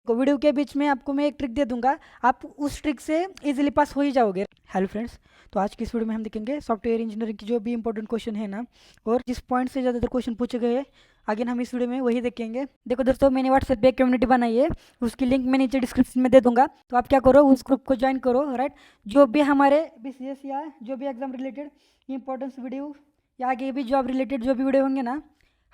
को वीडियो के बीच में आपको मैं एक ट्रिक दे दूंगा, आप उस ट्रिक से इजीली पास हो ही जाओगे। हेलो फ्रेंड्स, तो आज की इस वीडियो में हम देखेंगे सॉफ्टवेयर इंजीनियरिंग की जो भी इंपॉर्टेंट क्वेश्चन है ना, और जिस पॉइंट से ज़्यादातर क्वेश्चन पूछे गए हैं आगे हम इस वीडियो में वही देखेंगे। देखो दोस्तों, मैंने व्हाट्सएप पे एक कम्युनिटी बनाई है, उसकी लिंक मैं नीचे डिस्क्रिप्शन में दे दूंगा, तो आप क्या करो, उस ग्रुप को ज्वाइन करो। राइट, जो भी हमारे BCS या जो भी एग्जाम रिलेटेड इंपॉर्टेंस वीडियो या आगे भी जॉब रिलेटेड जो भी वीडियो होंगे ना,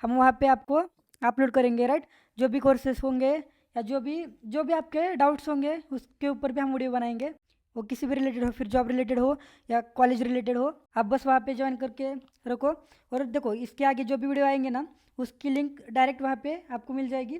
हम वहाँ पे आपको अपलोड करेंगे। राइट, जो भी कोर्सेज होंगे या जो भी आपके डाउट्स होंगे उसके ऊपर भी हम वीडियो बनाएंगे, वो किसी भी रिलेटेड हो, फिर जॉब रिलेटेड हो या कॉलेज रिलेटेड हो, आप बस वहाँ पे ज्वाइन करके रखो। और देखो, इसके आगे जो भी वीडियो आएंगे ना, उसकी लिंक डायरेक्ट वहाँ पे आपको मिल जाएगी।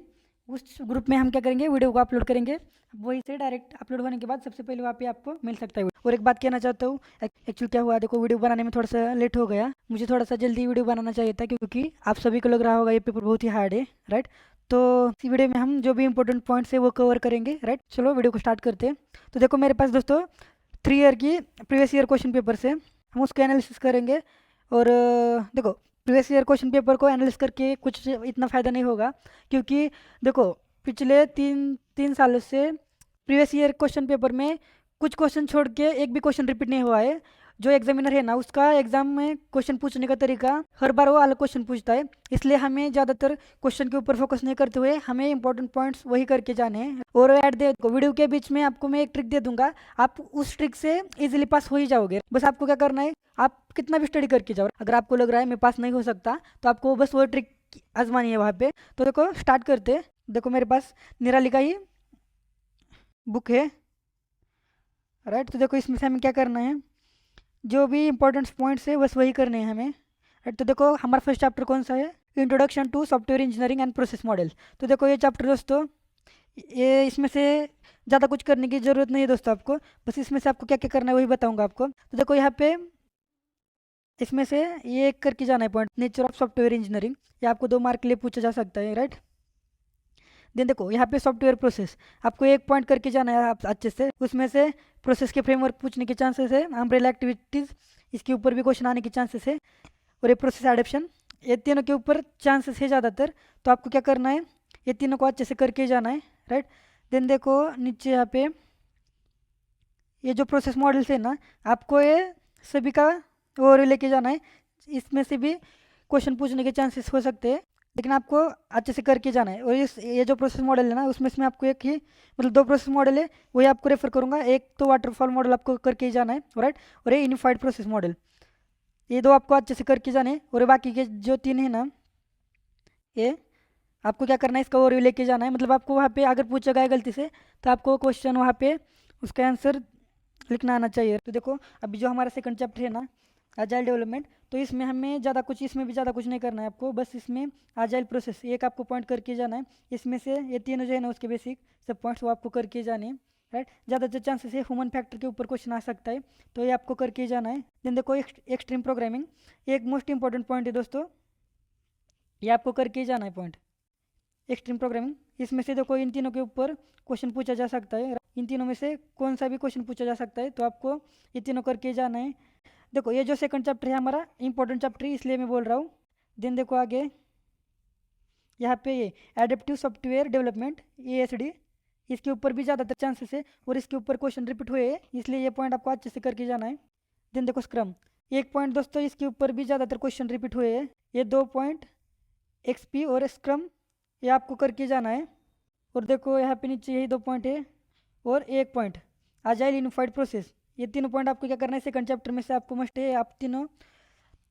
उस ग्रुप में हम क्या करेंगे, वीडियो को अपलोड करेंगे, वहीं से डायरेक्ट अपलोड होने के बाद सबसे पहले वहाँ पे आपको मिल सकता है। और एक बात कहना चाहता हूँ, एक्चुअली क्या हुआ, देखो वीडियो बनाने में थोड़ा सा लेट हो गया, मुझे थोड़ा सा जल्दी वीडियो बनाना चाहिए था, क्योंकि आप सभी को लग रहा होगा ये पेपर बहुत ही हार्ड है। राइट, तो इस वीडियो में हम जो भी इंपॉर्टेंट पॉइंट्स है वो कवर करेंगे। राइट, चलो वीडियो को स्टार्ट करते हैं। तो देखो मेरे पास दोस्तों 3 ईयर की प्रीवियस ईयर क्वेश्चन पेपर से हम उसका एनालिसिस करेंगे। और देखो, प्रीवियस ईयर क्वेश्चन पेपर को एनालिसिस करके कुछ इतना फ़ायदा नहीं होगा, क्योंकि देखो पिछले तीन तीन सालों से प्रीवियस ईयर क्वेश्चन पेपर में कुछ क्वेश्चन छोड़ के एक भी क्वेश्चन रिपीट नहीं हुआ है। जो एग्जामिनर है ना, उसका एग्जाम में क्वेश्चन पूछने का तरीका हर बार वो अलग क्वेश्चन पूछता है, इसलिए हमें ज़्यादातर क्वेश्चन के ऊपर फोकस नहीं करते हुए हमें इंपॉर्टेंट पॉइंट्स वही करके जाने हैं। और ऐड दे वीडियो के बीच में आपको मैं एक ट्रिक दे दूंगा, आप उस ट्रिक से इजीली पास हो ही जाओगे। बस आपको क्या करना है, आप कितना भी स्टडी करके जाओ, अगर आपको लग रहा है मैं पास नहीं हो सकता, तो आपको बस वो ट्रिक आजमानी है वहाँ पे। तो देखो स्टार्ट करते हैं। देखो मेरे पास निराली का ही बुक है। राइट, तो देखो इसमें से हमें क्या करना है, जो भी इंपॉर्टेंट पॉइंट्स है बस वही करने हैं हमें। राइट, तो देखो हमारा फर्स्ट चैप्टर कौन सा है, introduction to software engineering and process model. तो देखो ये चैप्टर दोस्तों, ये इसमें से ज़्यादा कुछ करने की ज़रूरत नहीं है दोस्तों आपको, बस इसमें से आपको क्या क्या करना है वही बताऊंगा आपको। तो देखो यहाँ पे इसमें से ये एक करके जाना है point, nature of software engineering, ये आपको 2 मार्क के लिए पूछा जा सकता है। राइट, देन देखो यहाँ पे सॉफ्टवेयर प्रोसेस, आपको एक पॉइंट करके जाना है आप अच्छे से, उसमें से प्रोसेस के फ्रेमवर्क पूछने के चांसेस है, अम्ब्रेला एक्टिविटीज़ इसके ऊपर भी क्वेश्चन आने के चांसेस है, और ये प्रोसेस एडेप्शन, ये तीनों के ऊपर चांसेस है ज़्यादातर। तो आपको क्या करना है, ये तीनों को अच्छे से करके जाना है। राइट, देन देखो नीचे यहाँ पे ये जो प्रोसेस मॉडल्स है ना, आपको ये सभी का ओवरव्यू लेके जाना है, इसमें से भी क्वेश्चन पूछने के चांसेस हो सकते हैं, लेकिन आपको अच्छे से करके जाना है। और ये जो प्रोसेस मॉडल है ना, उसमें आपको एक ही मतलब 2 प्रोसेस मॉडल है, वही आपको रेफर करूंगा। एक तो वाटरफॉल मॉडल आपको करके ही जाना है। राइट, और ये यूनिफाइड प्रोसेस मॉडल, ये 2 आपको अच्छे से करके जाने हैं। और बाकी के जो 3 है ना, ये आपको क्या करना है, इसका ओवरव्यू लेके जाना है। मतलब आपको वहाँ पे अगर पूछा गया गलती से, तो आपको क्वेश्चन वहाँ पे उसका आंसर लिखना आना चाहिए। तो देखो अभी जो हमारा सेकंड चैप्टर है ना, आजाइल डेवलपमेंट, तो इसमें हमें ज़्यादा कुछ, इसमें भी ज़्यादा कुछ नहीं करना है आपको, बस इसमें आजाइल प्रोसेस एक आपको पॉइंट करके जाना है। इसमें से ये तीनों जो है ना, उसके बेसिक सब पॉइंट्स वो आपको करके जाने हैं। राइट, ज़्यादातर चांसेस है ह्यूमन फैक्टर के ऊपर क्वेश्चन आ सकता है, तो ये आपको करके जाना है। देन देखो एक्सट्रीम प्रोग्रामिंग, एक मोस्ट इंपॉर्टेंट पॉइंट है दोस्तों, ये आपको करके ही जाना है पॉइंट, एक्सट्रीम प्रोग्रामिंग। इसमें से देखो इन तीनों के ऊपर क्वेश्चन पूछा जा सकता है, इन तीनों में से कौन सा भी क्वेश्चन पूछा जा सकता है, तो आपको ये तीनों करके जाना है। देखो ये जो सेकंड चैप्टर है हमारा इंपॉर्टेंट चैप्टर है, इसलिए मैं बोल रहा हूँ। देन देखो आगे यहाँ पे ये एडेप्टिव सॉफ्टवेयर डेवलपमेंट, ASD, इसके ऊपर भी ज़्यादातर चांसेस है, और इसके ऊपर क्वेश्चन रिपीट हुए हैं, इसलिए ये पॉइंट आपको अच्छे से करके जाना है। देन देखो स्क्रम, एक पॉइंट दोस्तों, इसके ऊपर भी ज़्यादातर क्वेश्चन रिपीट हुए हैं, ये 2 पॉइंट XP और स्क्रम, ये आपको करके जाना है। और देखो यहाँ पे नीचे यही 2 पॉइंट है, और एक पॉइंट आजाइल यूनिफाइड प्रोसेस, ये तीनों पॉइंट आपको क्या करना है, सेकंड चैप्टर में से आपको मस्ट है, आप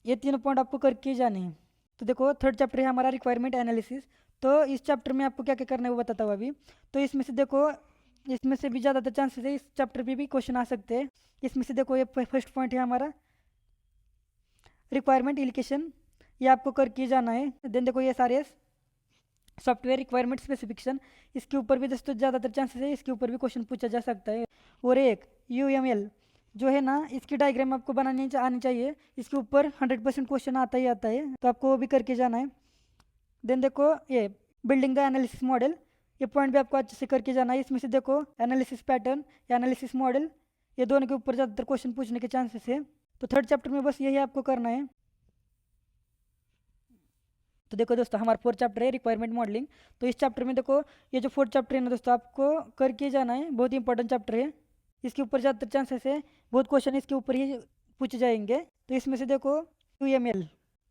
ये तीनों पॉइंट आपको करके जाने हैं। तो देखो थर्ड चैप्टर है हमारा रिक्वायरमेंट एनालिसिस, तो इस चैप्टर में आपको क्या क्या करना है वो बताता हूँ अभी। तो इसमें से देखो, इसमें से भी ज़्यादातर चांसेस है इस चैप्टर पे भी क्वेश्चन आ सकते हैं। इसमें से देखो ये फर्स्ट पॉइंट है हमारा रिक्वायरमेंट एलिकेशन, ये आपको करके जाना है। देन देखो ये सारे सॉफ्टवेयर रिक्वायरमेंट स्पेसिफिकेशन, इसके ऊपर भी दोस्तों ज़्यादातर चांसेस है, इसके ऊपर भी क्वेश्चन पूछा जा सकता है। और एक UML जो है ना, इसकी डायग्राम आपको बनानी आनी चाहिए, इसके ऊपर 100% क्वेश्चन आता ही आता है, तो आपको वो भी करके जाना है। देन देखो ये बिल्डिंग द एनालिसिस मॉडल, ये पॉइंट भी आपको अच्छे से करके जाना है। इसमें से देखो एनालिसिस पैटर्न या एनालिसिस मॉडल, ये दोनों के ऊपर ज़्यादातर क्वेश्चन पूछने के चांसेस है। तो थर्ड चैप्टर में बस यही आपको करना है। तो देखो दोस्तों हमारा 4th चैप्टर है रिक्वायरमेंट मॉडलिंग। तो इस चैप्टर में देखो ये जो 4th चैप्टर है ना दोस्तों, आपको करके जाना है, बहुत ही इंपॉर्टेंट चैप्टर है। इसके ऊपर ज़्यादातर चांसेस है, बहुत क्वेश्चन इसके ऊपर ही पूछे जाएंगे। तो इसमें से देखो UML,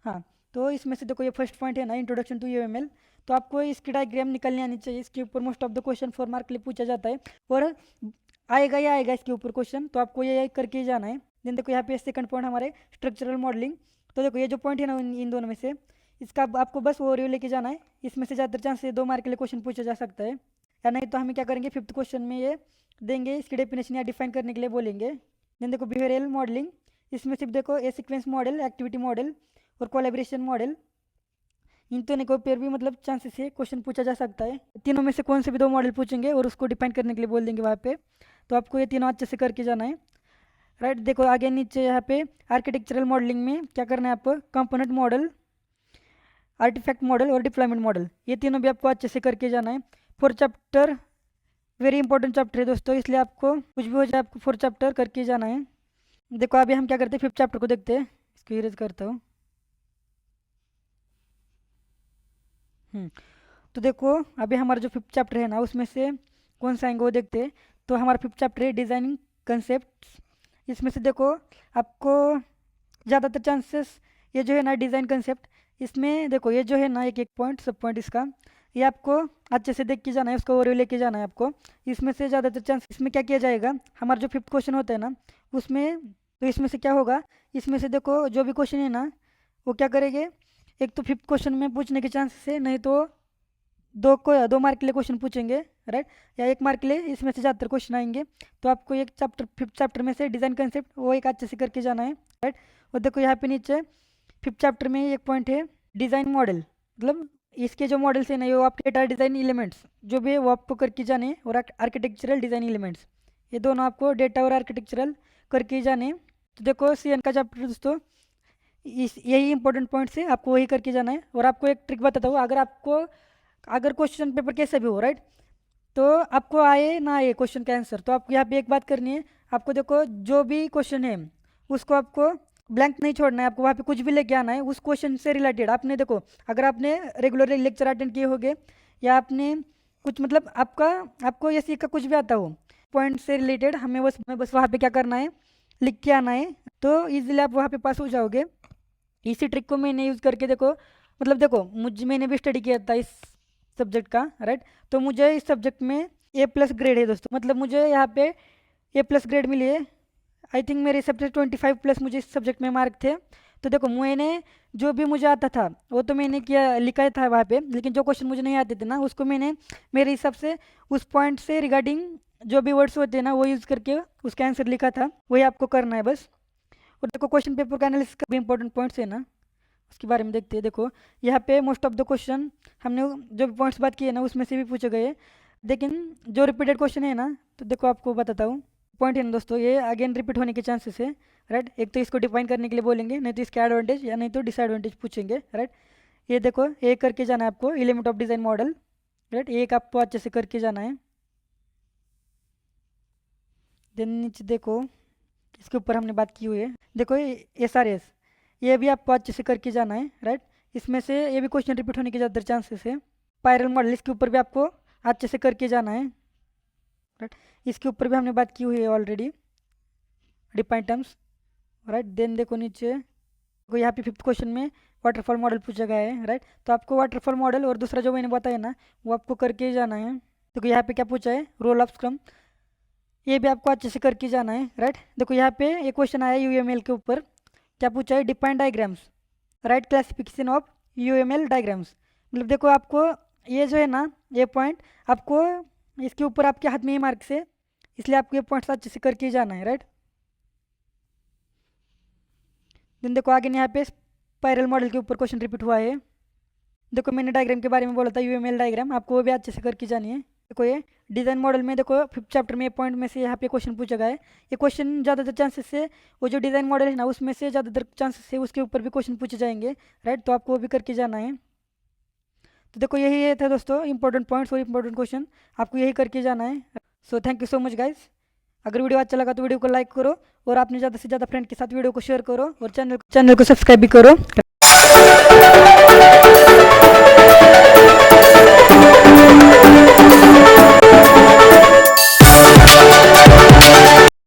हाँ, तो इसमें से देखो ये फर्स्ट पॉइंट है ना, इंट्रोडक्शन टू UML। तो आपको इसकी डायग्राम निकलनी आनी चाहिए। इसके ऊपर most of the question 4 mark के लिए पूछा जाता है और आएगा ही आएगा इसके ऊपर क्वेश्चन, तो आपको ये करके ही जाना है। देन देखो यहाँ पे सेकंड पॉइंट हमारे स्ट्रक्चरल मॉडलिंग। तो देखो ये जो पॉइंट है ना इन दोनों में से, इसका आपको बस ओवरव्यू लेके जाना है। इसमें से ज़्यादातर चांस है 2 मार्क के लिए क्वेश्चन पूछा जा सकता है, या नहीं तो हम क्या करेंगे 5th क्वेश्चन में ये देंगे, इसकी डेफिनेशन या डिफाइन करने के लिए बोलेंगे। देन देखो बिहेवियरल मॉडलिंग, इसमें सिर्फ देखो ए सीक्वेंस मॉडल, एक्टिविटी मॉडल और कोलैबोरेशन मॉडल, इन तीनों के ऊपर भी मतलब चांसेस है क्वेश्चन पूछा जा सकता है। तीनों में से कौन से भी 2 मॉडल पूछेंगे और उसको डिफाइन करने के लिए बोल देंगे वहाँ पे। तो आपको ये तीनों अच्छे से करके जाना है, राइट। देखो आगे नीचे यहाँ पे आर्किटेक्चरल मॉडलिंग में क्या करना है आपको, कंपोनेंट मॉडल, आर्टिफैक्ट मॉडल और डिप्लॉयमेंट मॉडल, ये तीनों भी आपको अच्छे से करके जाना है। 4th chapter very important chapter है दोस्तों, इसलिए आपको कुछ भी हो जाए आपको 4th चैप्टर करके जाना है। देखो अभी हम क्या करते हैं 5th चैप्टर को देखते हैं। इसको इरेज करता हूँ। तो देखो अभी हमारा जो 5th चैप्टर है ना, उसमें से कौन सा आएंगे वो देखते हैं। तो हमारा 5th चैप्टर है डिज़ाइनिंग कंसेप्ट। इसमें से देखो आपको ज़्यादातर चांसेस ये जो है ना डिज़ाइन कंसेप्ट, इसमें देखो ये जो है ना एक एक पॉइंट सब पॉइंट इसका, ये आपको अच्छे से देख के जाना है, उसको ओवरव्यू लेके जाना है आपको। इसमें से ज़्यादातर चांस इसमें क्या किया जाएगा, हमारा जो 5th क्वेश्चन होता है ना उसमें, तो इसमें से क्या होगा, इसमें से देखो जो भी क्वेश्चन है ना वो क्या करेंगे, एक तो 5th क्वेश्चन में पूछने के चांसेस है, नहीं तो 2 मार्क के लिए क्वेश्चन पूछेंगे, राइट, या 1 मार्क के लिए इसमें से ज़्यादातर क्वेश्चन आएंगे। तो आपको एक चैप्टर 5th चैप्टर में से डिज़ाइन कंसेप्ट वो एक अच्छे से करके जाना है, राइट। और देखो यहाँ पे नीचे 5th चैप्टर में एक पॉइंट है डिज़ाइन मॉडल, मतलब इसके जो मॉडल्स है ना वो आपके डेटा डिज़ाइन एलिमेंट्स जो भी है वो आपको करके जाने हैं, और आर्किटेक्चरल डिज़ाइन एलिमेंट्स, ये दोनों आपको डेटा और आर्किटेक्चरल करके जाने हैं। तो देखो CN का चैप्टर दोस्तों यही इंपॉर्टेंट पॉइंट्स है, आपको वही करके जाना है। और आपको एक ट्रिक बताता हूँ, अगर क्वेश्चन पेपर कैसे भी हो, राइट, तो आपको आए ना आए क्वेश्चन का आंसर, तो आपको यहाँ पे एक बात करनी है, आपको देखो जो भी क्वेश्चन है उसको आपको ब्लैंक नहीं छोड़ना है, आपको वहाँ पे कुछ भी लेके आना है उस क्वेश्चन से रिलेटेड। आपने देखो अगर आपने रेगुलरली लेक्चर अटेंड किए होंगे या आपने कुछ मतलब आपको ये सीख का कुछ भी आता हो पॉइंट से रिलेटेड, हमें बस वहाँ पे क्या करना है, लिख के आना है, तो ईजिली आप वहाँ पे पास हो जाओगे। इसी ट्रिक को मैंने यूज़ करके देखो, मतलब देखो मैंने भी स्टडी किया था इस सब्जेक्ट का, राइट। तो मुझे इस सब्जेक्ट में A+ ग्रेड है दोस्तों, मतलब मुझे यहाँ पे A+ ग्रेड मिली है। आई थिंक मेरे हिसाब से 25+ मुझे इस सब्जेक्ट में मार्क थे। तो देखो मैंने जो भी मुझे आता था वो तो मैंने किया लिखा था वहाँ पे, लेकिन जो क्वेश्चन मुझे नहीं आते थे ना उसको मैंने मेरे हिसाब से उस पॉइंट से रिगार्डिंग जो भी वर्ड्स होते हैं ना वो यूज़ करके उसका आंसर लिखा था, वही आपको करना है बस। और देखो क्वेश्चन पेपर का एनालिसिस का भी इंपॉर्टेंट पॉइंट्स है ना, उसके बारे में देखते हैं। देखो यहाँ पे मोस्ट ऑफ द क्वेश्चन हमने जो भी पॉइंट्स बात किए ना उसमें से भी पूछे गए, लेकिन जो रिपीटेड क्वेश्चन है ना, तो देखो आपको बताता हूँ पॉइंट है ना दोस्तों, ये अगेन रिपीट होने के चांसेस है, राइट। एक तो इसको डिफाइन करने के लिए बोलेंगे, नहीं तो इसके एडवांटेज या नहीं तो डिसएडवांटेज पूछेंगे, राइट। ये देखो एक करके जाना है आपको, element of design model, right, एक आपको अच्छे से करके जाना है। देन नीचे देखो इसके ऊपर हमने बात की हुई है, देखो SRS, ये भी आपको अच्छे से करके जाना है, राइट। इसमें से ये भी क्वेश्चन रिपीट होने के ज़्यादा चांसेस है। पायरल मॉडल, इसके ऊपर भी आपको अच्छे से करके जाना है, राइट। इसके ऊपर भी हमने बात की हुई है already, define terms, right. Then देखो नीचे को यहाँ पे 5th क्वेश्चन में वाटरफॉल मॉडल पूछा गया है, राइट। तो आपको वाटरफॉल मॉडल और दूसरा जो मैंने बताया ना वो आपको करके जाना है। देखो यहाँ पे क्या पूछा है, रोल ऑफ स्क्रम, ये भी आपको अच्छे से करके जाना है, राइट। देखो यहाँ पे एक क्वेश्चन आया UML के ऊपर, क्या पूछा है, define diagrams, right, classification of UML diagrams. मतलब देखो आपको ये जो है ना ये पॉइंट आपको इसके ऊपर आपके हाथ में ही मार्क्स है, इसलिए आपको ये पॉइंट्स अच्छे से करके जाना है, राइट। देन देखो आगे यहाँ पे स्पाइरल मॉडल के ऊपर क्वेश्चन रिपीट हुआ है। देखो मैंने डायग्राम के बारे में बोला था UML डायग्राम, आपको वो भी अच्छे से करके जानी है। देखो ये डिज़ाइन मॉडल में देखो 5th चैप्टर में पॉइंट में से यहाँ पे क्वेश्चन पूछा गया है। ये क्वेश्चन ज़्यादातर चांसेस से वो जो डिज़ाइन मॉडल है ना उसमें से ज़्यादातर चांसेस से उसके ऊपर भी क्वेश्चन पूछे जाएंगे, राइट। तो आपको वो भी करके जाना है। तो देखो यही ये था दोस्तों इंपॉर्टेंट पॉइंट्स और इंपॉर्टेंट क्वेश्चन, आपको यही करके जाना है। So thank you so much guys. अगर वीडियो अच्छा लगा तो वीडियो को लाइक करो और आपने ज़्यादा से ज़्यादा फ्रेंड के साथ वीडियो को शेयर करो और चैनल को सब्सक्राइब भी करो।